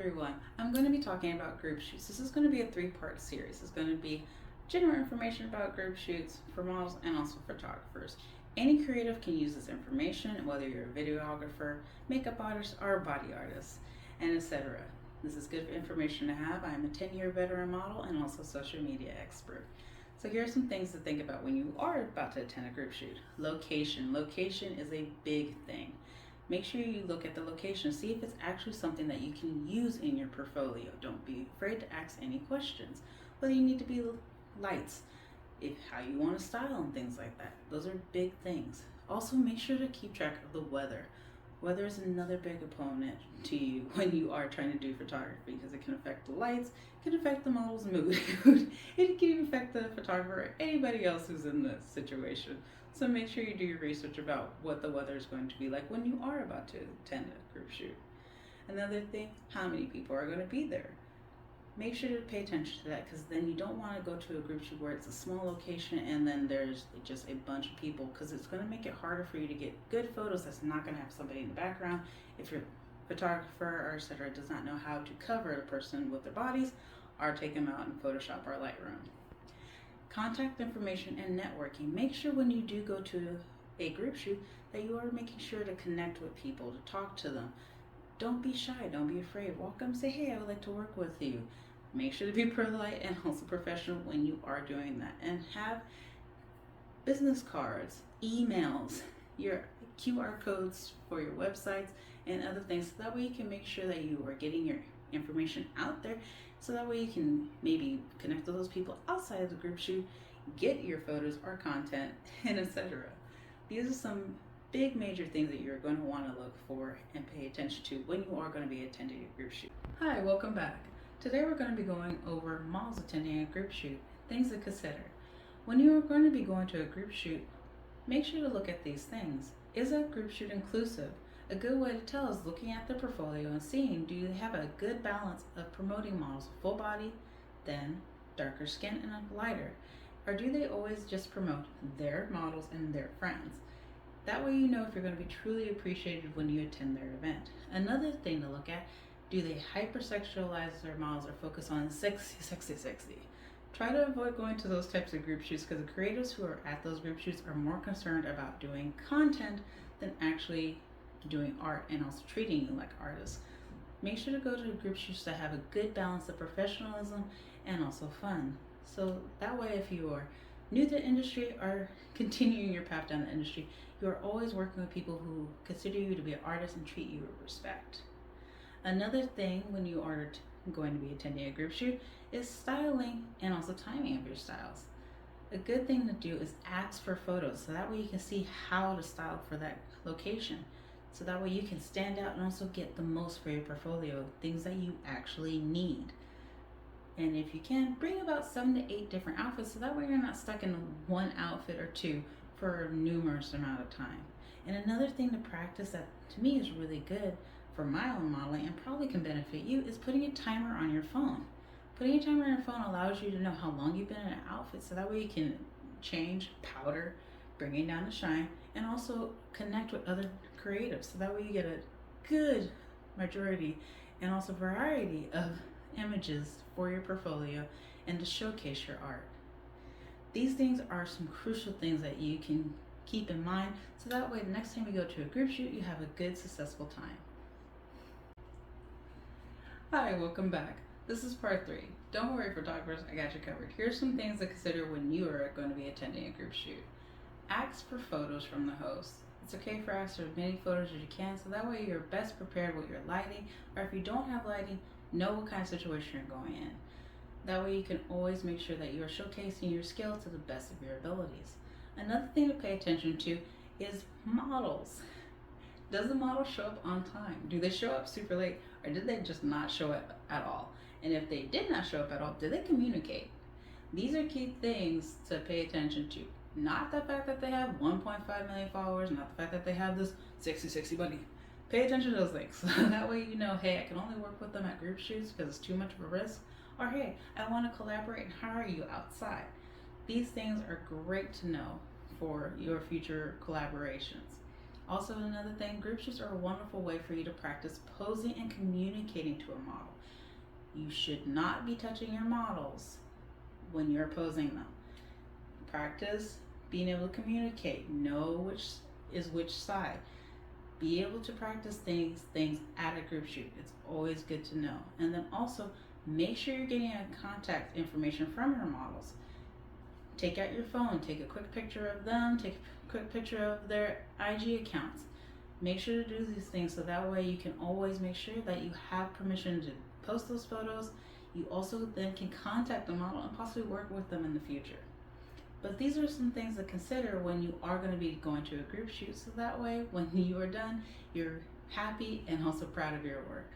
everyone. I'm going to be talking about group shoots. This is going to be a three-part series. It's going to be general information about group shoots for models and also photographers. Any creative can use this information, whether you're a videographer, makeup artist, or body artist, and etc. This is good information to have. I'm a 10-year veteran model and also social media expert. So here are some things to think about when you are about to attend a group shoot. Location. Location is a big thing. Make sure you look at the location, see if it's actually something that you can use in your portfolio. Don't be afraid to ask any questions. Whether you need to be lights, how you want to style and things like that. Those are big things. Also, make sure to keep track of the weather. Weather is another big opponent to you when you are trying to do photography because it can affect the lights, it can affect the model's mood, it can even affect the photographer or anybody else who's in this situation. So make sure you do your research about what the weather is going to be like when you are about to attend a group shoot. Another thing, how many people are going to be there? Make sure to pay attention to that because then you don't want to go to a group shoot where it's a small location and then there's just a bunch of people because it's going to make it harder for you to get good photos that's not going to have somebody in the background. If your photographer or etc. does not know how to cover a person with their bodies, or take them out in Photoshop or Lightroom. Contact information and networking. Make sure when you do go to a group shoot that you are making sure to connect with people, to talk to them. Don't be shy, don't be afraid. Walk up and say, hey, I would like to work with you. Make sure to be polite and also professional when you are doing that. And have business cards, emails, your QR codes for your websites and other things. So that way you can make sure that you are getting your information out there. So that way you can maybe connect with those people outside of the group shoot, get your photos or content, and etc. These are some big major things that you're going to want to look for and pay attention to when you are going to be attending a group shoot. Hi, welcome back. Today we're going to be going over models attending a group shoot, things to consider. When you are going to be going to a group shoot, make sure to look at these things. Is a group shoot inclusive? A good way to tell is looking at the portfolio and seeing, do you have a good balance of promoting models full body, thin, darker skin, and lighter? Or do they always just promote their models and their friends? That way you know if you're going to be truly appreciated when you attend their event. Another thing to look at, do they hypersexualize their models or focus on sexy, sexy, sexy? Try to avoid going to those types of group shoots because the creators who are at those group shoots are more concerned about doing content than actually doing art and also treating you like artists. Make sure to go to group shoots that have a good balance of professionalism and also fun. So that way if you are new to the industry or continuing your path down the industry, you are always working with people who consider you to be an artist and treat you with respect. Another thing when you are going to be attending a group shoot is styling and also timing of your styles. A good thing to do is ask for photos so that way you can see how to style for that location. So that way you can stand out and also get the most for your portfolio, things that you actually need. And if you can, bring about 7 to 8 different outfits so that way you're not stuck in one outfit or two for a numerous amount of time. And another thing to practice that to me is really good for my own modeling and probably can benefit you is putting a timer on your phone. Putting a timer on your phone allows you to know how long you've been in an outfit so that way you can change, powder, bringing down the shine, and also connect with other creatives so that way you get a good majority and also variety of images for your portfolio and to showcase your art. These things are some crucial things that you can keep in mind so that way the next time you go to a group shoot you have a good successful time. Hi, welcome back. This is part 3. Don't worry photographers, I got you covered. Here's some things to consider when you are going to be attending a group shoot. Ask for photos from the host. It's okay for ask for as many photos as you can so that way you're best prepared with your lighting, or if you don't have lighting, know what kind of situation you're going in. That way you can always make sure that you're showcasing your skill to the best of your abilities. Another thing to pay attention to is models. Does the model show up on time? Do they show up super late or did they just not show up at all? And if they did not show up at all, did they communicate? These are key things to pay attention to. Not the fact that they have 1.5 million followers, not the fact that they have this sexy body. Pay attention to those things. That way you know, hey, I can only work with them at group shoots because it's too much of a risk. Or hey, I want to collaborate and hire you outside. These things are great to know for your future collaborations. Also, another thing, group shoots are a wonderful way for you to practice posing and communicating to a model. You should not be touching your models when you're posing them. Practice being able to communicate, know which is which side. Be able to practice things at a group shoot. It's always good to know. And then also make sure you're getting a contact information from your models. Take out your phone, take a quick picture of them, take a quick picture of their IG accounts. Make sure to do these things so that way you can always make sure that you have permission to post those photos. You also then can contact the model and possibly work with them in the future. But these are some things to consider when you are going to be going to a group shoot, so that way when you are done, you're happy and also proud of your work.